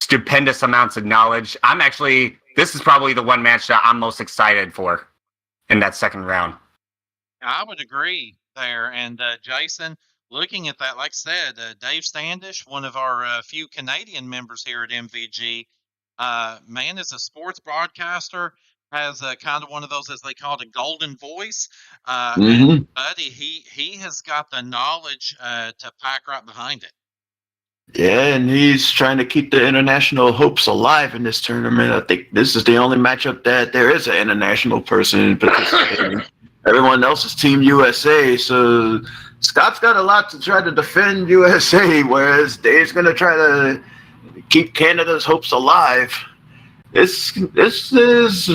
[SPEAKER 5] stupendous amounts of knowledge. This is probably the one match that I'm most excited for in that second round.
[SPEAKER 4] I would agree there. And Jason, looking at that, like I said, Dave Standish, one of our few Canadian members here at MVG, man is a sports broadcaster, has kind of one of those, as they call it, a golden voice. And buddy, he has got the knowledge to pack right behind it.
[SPEAKER 1] Yeah, and he's trying to keep the international hopes alive in this tournament. I think this is the only matchup that there is an international person participating. Everyone else is Team USA, so Scott's got a lot to try to defend USA, whereas Dave's going to try to keep Canada's hopes alive. This is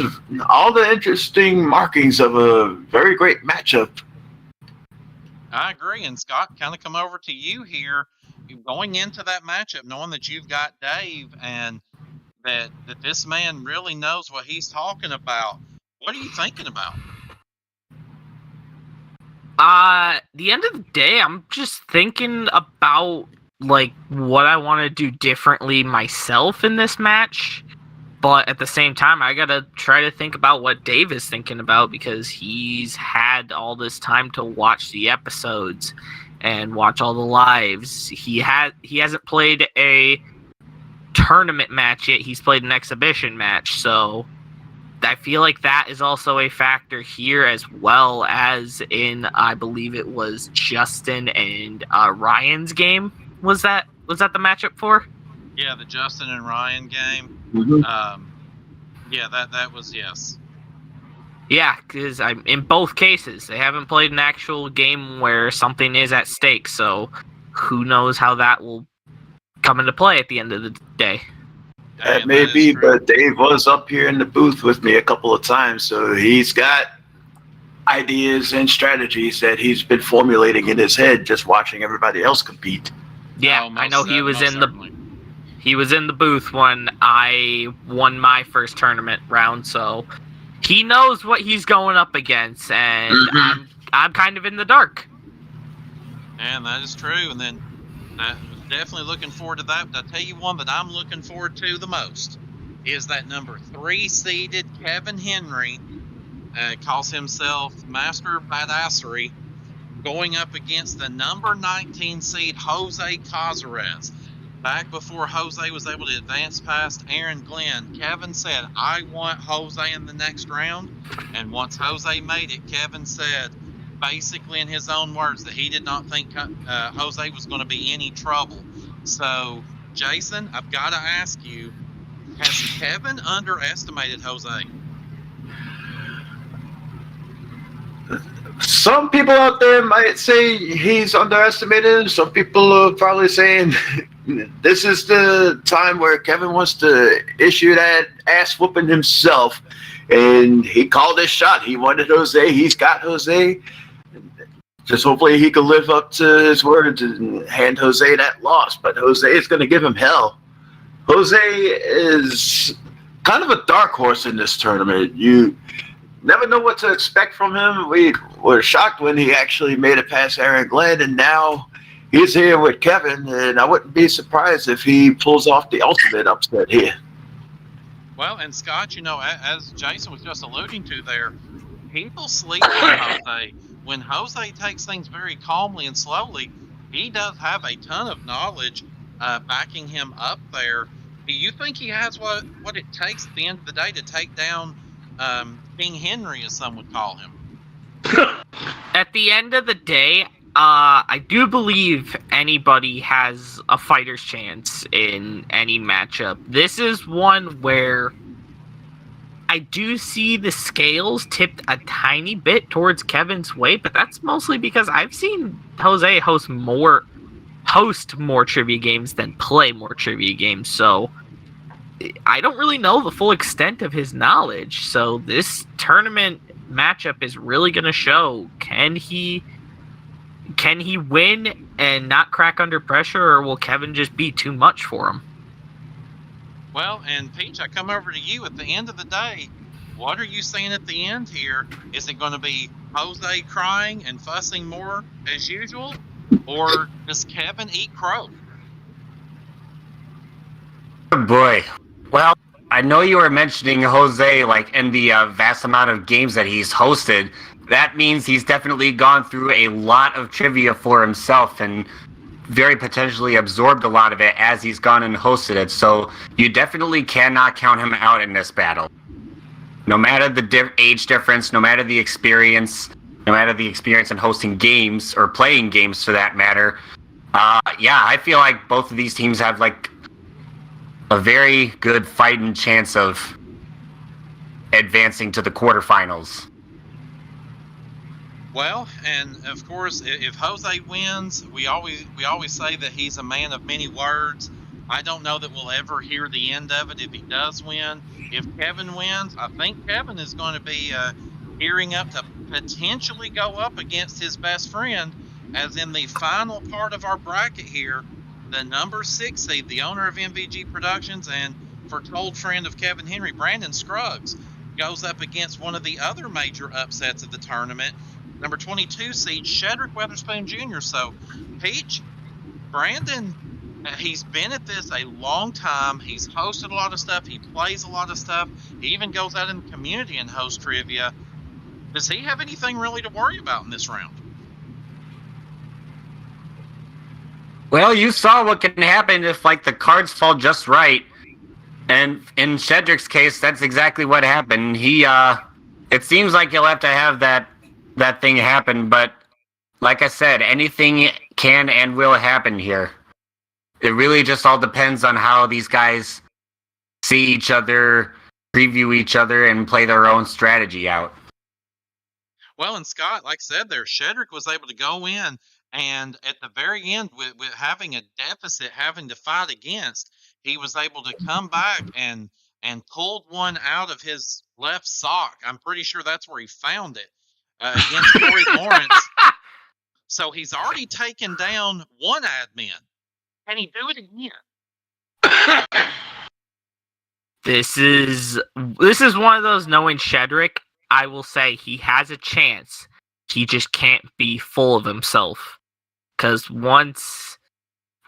[SPEAKER 1] all the interesting markings of a very great matchup.
[SPEAKER 4] I agree, and Scott, kind of come over to you here, going into that matchup, knowing that you've got Dave and that this man really knows what he's talking about. What are you thinking about?
[SPEAKER 2] The end of the day, I'm just thinking about what I want to do differently myself in this match. But at the same time, I gotta try to think about what Dave is thinking about, because he's had all this time to watch the episodes and watch all the lives. He hasn't played a tournament match yet. He's played an exhibition match, so I feel like that is also a factor here, as well as in, I believe it was Justin and Ryan's game. Was that the matchup for?
[SPEAKER 4] Yeah, the Justin and Ryan game. Yeah, that was, yes.
[SPEAKER 2] Yeah, because in both cases, they haven't played an actual game where something is at stake, so who knows how that will come into play at the end of the day.
[SPEAKER 1] That may be, but Dave was up here in the booth with me a couple of times, so he's got ideas and strategies that he's been formulating in his head just watching everybody else compete.
[SPEAKER 2] Yeah, I know he was in the booth when I won my first tournament round, so he knows what he's going up against, and I'm kind of in the dark.
[SPEAKER 4] And that is true, and then definitely looking forward to that. But I'll tell you one that I'm looking forward to the most is that number 3 seeded Kevin Henry, calls himself Master of Badassery, going up against the number 19 seed Jose Cazares. Back before Jose was able to advance past Aaron Glenn, Kevin said, I want Jose in the next round. And once Jose made it, Kevin said, basically in his own words, that he did not think Jose was going to be any trouble. So, Jason, I've got to ask you, has Kevin underestimated Jose?
[SPEAKER 1] Some people out there might say he's underestimated. Some people are probably saying this is the time where Kevin wants to issue that ass whooping himself. And he called his shot. He wanted Jose. He's got Jose. Just hopefully he can live up to his word and hand Jose that loss. But Jose is going to give him hell. Jose is kind of a dark horse in this tournament. You never know what to expect from him. We were shocked when he actually made it past Aaron Glenn, and now he's here with Kevin, and I wouldn't be surprised if he pulls off the ultimate upset here.
[SPEAKER 4] Well, and Scott, as Jason was just alluding to there, people sleep on Jose. When Jose takes things very calmly and slowly, he does have a ton of knowledge backing him up there. Do you think he has what it takes at the end of the day to take down King Henry, as some would call him?
[SPEAKER 2] At the end of the day, I do believe anybody has a fighter's chance in any matchup. This is one where I do see the scales tipped a tiny bit towards Kevin's way, but that's mostly because I've seen Jose host more trivia games than play more trivia games, so I don't really know the full extent of his knowledge. So this tournament matchup is really going to show, can he win and not crack under pressure, or will Kevin just be too much for him?
[SPEAKER 4] Well, and Peach, I come over to you at the end of the day. What are you saying at the end here? Is it going to be Jose crying and fussing more as usual, or does Kevin eat crow?
[SPEAKER 5] Oh boy. Well, I know you were mentioning Jose, like, in the vast amount of games that he's hosted. That means he's definitely gone through a lot of trivia for himself and very potentially absorbed a lot of it as he's gone and hosted it. So you definitely cannot count him out in this battle. No matter the age difference, no matter the experience in hosting games or playing games for that matter. I feel like both of these teams have like a very good fighting chance of advancing to the quarterfinals.
[SPEAKER 4] Well, and of course, if Jose wins, we always say that he's a man of many words. I don't know that we'll ever hear the end of it if he does win. If Kevin wins, I think Kevin is going to be gearing up to potentially go up against his best friend, as in the final part of our bracket here, the number 6 seed, the owner of MVG Productions and foretold friend of Kevin Henry, Brandon Scruggs, goes up against one of the other major upsets of the tournament, number 22 seed, Shedrick Weatherspoon Jr. So, Peach, Brandon, he's been at this a long time. He's hosted a lot of stuff. He plays a lot of stuff. He even goes out in the community and hosts trivia. Does he have anything really to worry about in this round?
[SPEAKER 5] Well, you saw what can happen if, like, the cards fall just right. And in Shedrick's case, that's exactly what happened. It seems like he'll have to have that thing happen, but like I said, anything can and will happen here. It really just all depends on how these guys see each other, preview each other, and play their own strategy out.
[SPEAKER 4] Well, and Scott, like I said there, Shedrick was able to go in, and at the very end, with having a deficit, having to fight against, he was able to come back and pulled one out of his left sock. I'm pretty sure that's where he found it, against Corey Lawrence. So he's already taken down one admin. Can he do it again?
[SPEAKER 2] This is one of those, knowing Shedrick, I will say he has a chance. He just can't be full of himself. Because once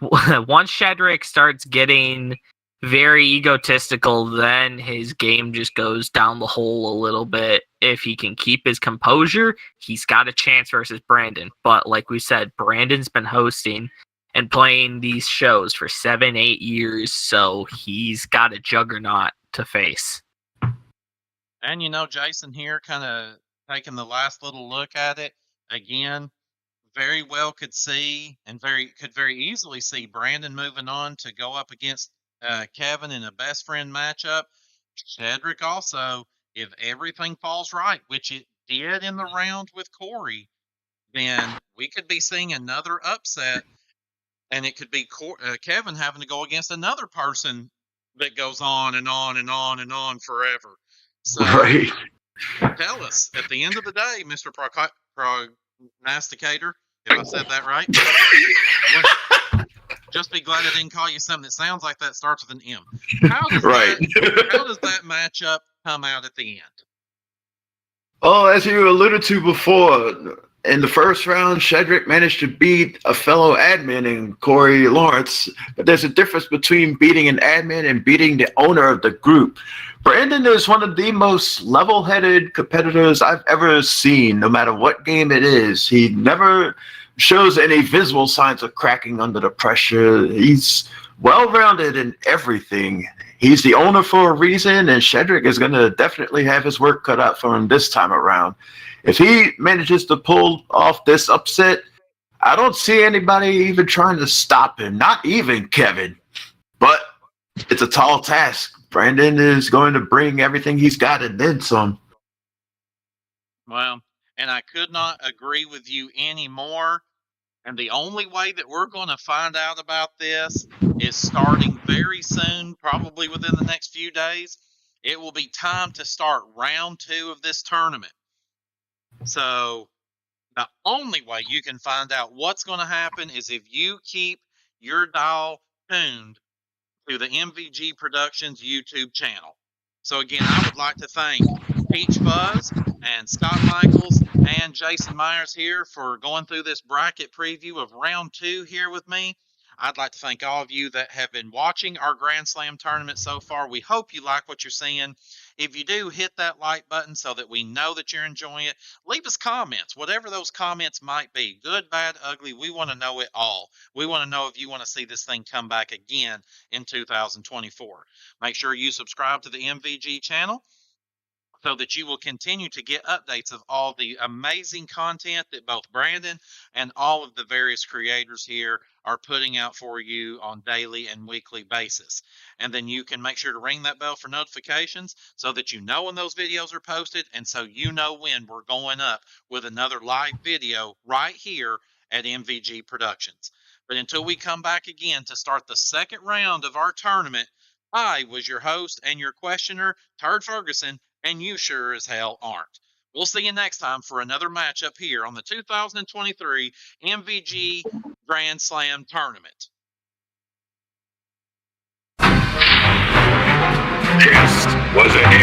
[SPEAKER 2] Shedrick starts getting very egotistical, then his game just goes down the hole a little bit. If he can keep his composure, he's got a chance versus Brandon. But like we said, Brandon's been hosting and playing these shows for 7-8 years, so he's got a juggernaut to face.
[SPEAKER 4] And Jason here kind of taking the last little look at it again, very well could see and could very easily see Brandon moving on to go up against Kevin in a best friend matchup. Shedrick also, if everything falls right, which it dead in the round with Corey, then we could be seeing another upset, and it could be Kevin having to go against another person that goes on and on and on and on forever. So
[SPEAKER 1] Right.
[SPEAKER 4] tell us, at the end of the day, Mr. Prognosticator, if I said that right, just be glad I didn't call you something that sounds like that starts with an M. How does that matchup come out at the end?
[SPEAKER 1] Oh, as you alluded to before, in the first round, Shedrick managed to beat a fellow admin in Corey Lawrence. But there's a difference between beating an admin and beating the owner of the group. Brandon is one of the most level-headed competitors I've ever seen, no matter what game it is. He never shows any visible signs of cracking under the pressure. He's well-rounded in everything. He's the owner for a reason, and Shedrick is going to definitely have his work cut out for him this time around. If he manages to pull off this upset, I don't see anybody even trying to stop him, not even Kevin. But it's a tall task. Brandon is going to bring everything he's got and then some.
[SPEAKER 4] Well, and I could not agree with you anymore. And the only way that we're going to find out about this is starting very soon, probably within the next few days. It will be time to start round 2 of this tournament. So the only way you can find out what's going to happen is if you keep your dial tuned to the MVG Productions YouTube channel. So again, I would like to thank Peach Fuzz and Scott Michaels and Jason Myers here for going through this bracket preview of round 2 here with me. I'd like to thank all of you that have been watching our Grand Slam tournament so far. We hope you like what you're seeing. If you do, hit that like button so that we know that you're enjoying it. Leave us comments, whatever those comments might be. Good, bad, ugly. We want to know it all. We want to know if you want to see this thing come back again in 2024. Make sure you subscribe to the MVG channel so that you will continue to get updates of all the amazing content that both Brandon and all of the various creators here are putting out for you on daily and weekly basis. And then you can make sure to ring that bell for notifications so that you know when those videos are posted and so you know when we're going up with another live video right here at MVG Productions. But until we come back again to start the second round of our tournament, I was your host and your questioner, Turd Ferguson, and you sure as hell aren't. We'll see you next time for another matchup here on the 2023 MVG Grand Slam Tournament.
[SPEAKER 8] This was an